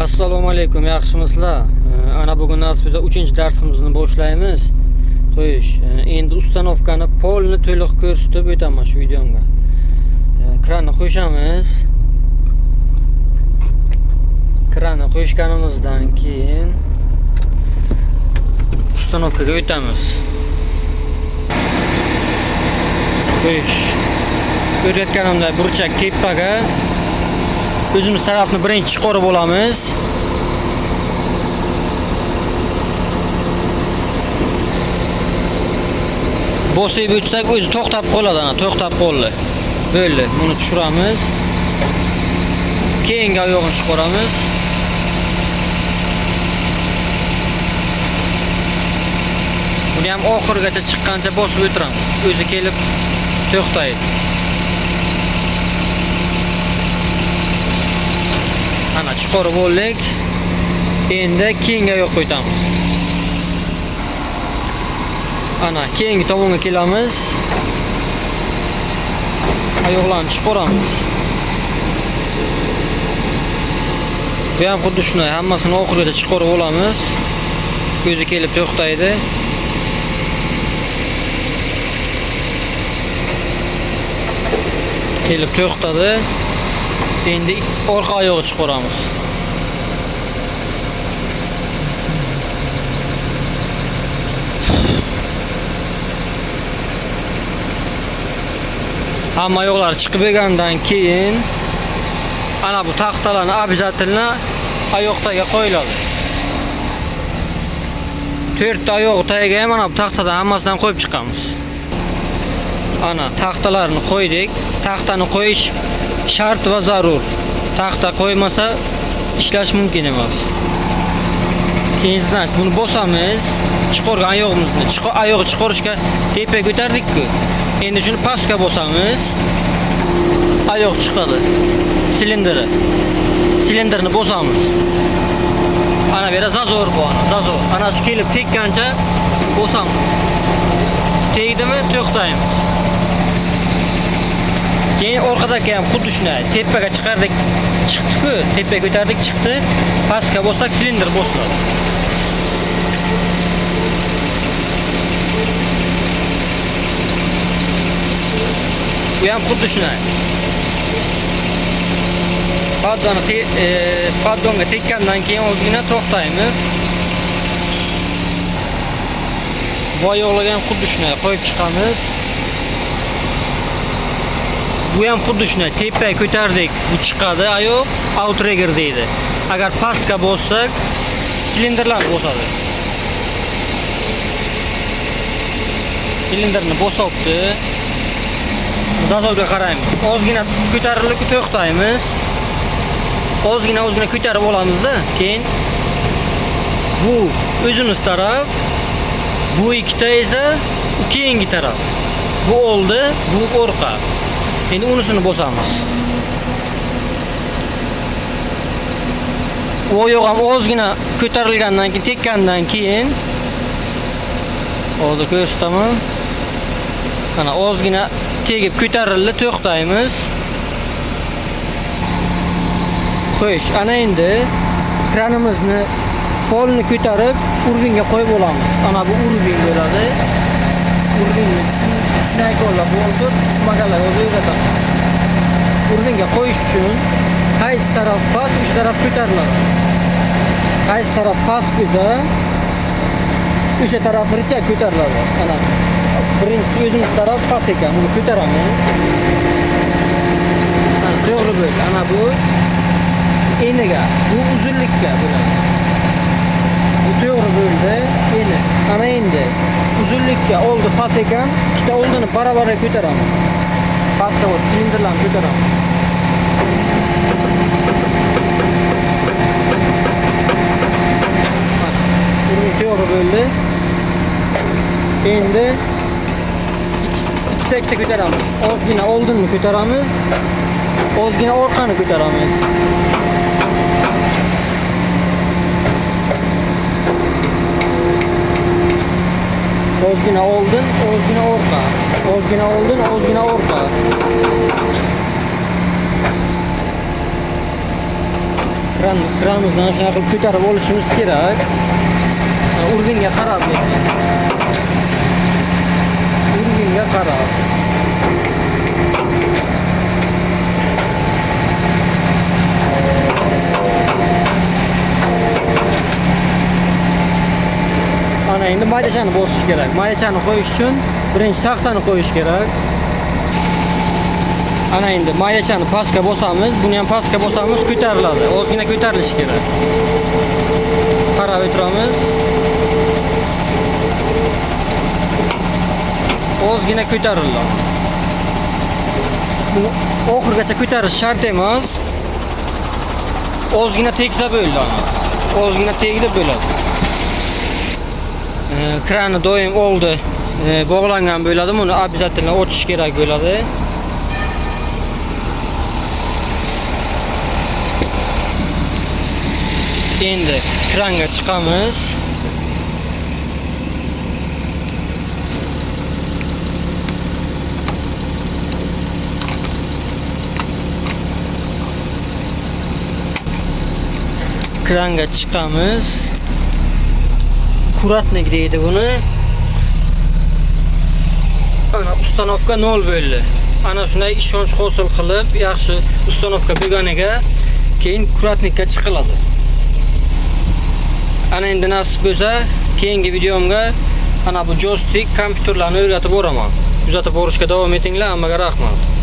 Assalomu alaykum, yaxshimisizlar? Ana bugun biz 3-darsimizni boshlaymiz. Xo'sh, endi ustanovkani polni to'liq ko'rsatib o'taman shu videomga. Kranni qo'yamiz. Kranni qo'yganimizdan keyin ustanovkaga o'tamiz. Xo'sh, ko'rayotganimda burchak tepaga o'zimiz tarafni birinchi chiqarib olamiz. Bosib o'tsak o'zi to'xtab qoladi, to'xtab qoldi. Bo'ldi, buni tushiramiz. Keyingi oyog'ini chiqaramiz. Buni ham oxirigacha chiqqancha bosib o'tiramiz. O'zi kelib to'xtaydi. Ana chiqarib oldik. Endi keyingi oyoq qo'yamiz. Ana keyingi tomonga kelamiz. Oyoqlarni chiqaramiz. Bu ham xuddi shunday, hammasini oxirigacha chiqarib olamiz. O'zi kelib to'xtaydi. Kelib to'xtadi. Endi orqa oyog'i chiqaramiz. Hamma oyoqlar chiqib bo'lgandan keyin ana bu taxtalarni обязательно oyoqtaga qo'yiladi. 4 ta oyoq tagiga ham ana bu taxtadan hammasidan qo'yib chiqamiz. Ana taxtalarni qo'ydik. Taxtani qo'yish shart va zarur. Taxta qo'ymasa ishlash mumkin emas. Keyin buni bosamiz. Chiqargan oyog'imizni, oyog'i chiqarishga tepaga ko'tardik-ku. Endi shuni pastga bosamiz. Oyoq chiqadi. Silindrni bosamiz. Ana bu yerda zazor bor, zazor. Ana shu kelib tekkancha bosamiz. Tegdimi, to'xtaymiz. Keyin orqadagi ham xuddi shunday. Tepaga chiqardik, chiqdi-ku, tepaga ko'tardik, chiqdi. Pastga bossak silindr bosiladi. Bu ham xuddi shunday. Paddonga tekkandan keyin ozgina to'xtaymiz. Bu oyoqlarga ham xuddi shunday qo'yib chiqamiz. Bu ham xuddi shunday, tepaga ko'tardik, bu chiqadi, oyoq outrigger deydi. Agar pastga bossak, silindrlarni bosadi. Silindrni bosibdi. Zazorga qaraymiz. Ozgina ko'tarilib to'xtaymiz. Ozgina ko'tarib olamiz-da, keyin bu o'zimiz taraf, bu ikkita esa keyingi taraf. Bu oldi, bu orqa. Endi unisini bosamiz. Bu oyoq ham ozgina ko'tarilgandan keyin, tekkandan keyin hozir ko'rsataman. Ana ozgina tegib ko'tarildi, to'xtaymiz. Xo'sh, ana endi kranimizni polni ko'tarib urvinga qo'yib olamiz. Ana bu urvin bo'ladi. Urvinni tushunayko'rlar bo'ldi, tushmaganlar o'zingizga. Urvinga qo'yish uchun qaysi taraf past, o'sha taraf ko'tariladi. Qaysi taraf past bo'lsa, o'sha taraf richak ko'tariladi. Ana birinchisi o'zimiz taraf past ekan, buni ko'taramiz. Ana to'g'ri bo'ldi. Ana bu eniga, bu uzunlikka bo'ladi. Bu to'g'ri bo'ldi. Eni. Ana endi uzunlikka oldi past ekan, ikkita oldini barobar ko'taramiz. Pastga o'z silindrlarni ko'taramiz. Buni to'g'ri bo'ldi. Endi ikkita ko'taramiz. Ozgina oldinni ko'taramiz. Ozgina orqani ko'taramiz. Ozgina oldin, ozgina orqa. Ozgina oldin, ozgina orqa. Kranimizdan shunaqa qilib ko'tarib olishimiz kerak. Urg'unga qarab lekin. Urg'unga qarab. Ana endi maydachani bosish kerak. Maydachani qo'yish uchun birinchi taxtani qo'yish kerak. Ana endi maydachani pastga bosamiz, buni ham pastga bosamiz, ko'tariladi. Ozgina ko'tarilishi kerak. Qarab o'tiramiz. Ozgina ko'tariladi. Buni oxirigacha ko'tarish shart emas. Ozgina tegsa bo'ldi. Ozgina tegdi bo'ladi. Krani doim oldi bog'langan bo'ladi. Buni обязательно ochish kerak bo'ladi. Endi kranga chiqamiz. Kranga chiqamiz. Kuratnik deydi buni. Ana ustanovka 0 bo'ldi. Ana shunday ishonch hosil qilib, yaxshi ustanovka bo'lganiga keyin kuratnikka chiqiladi. Ana endi nasib bo'lsa, keyingi videomga ana bu joystick kompyuterlarni o'rgatib boraman. Kuzatib borishga davom etinglar. Hammaga rahmat.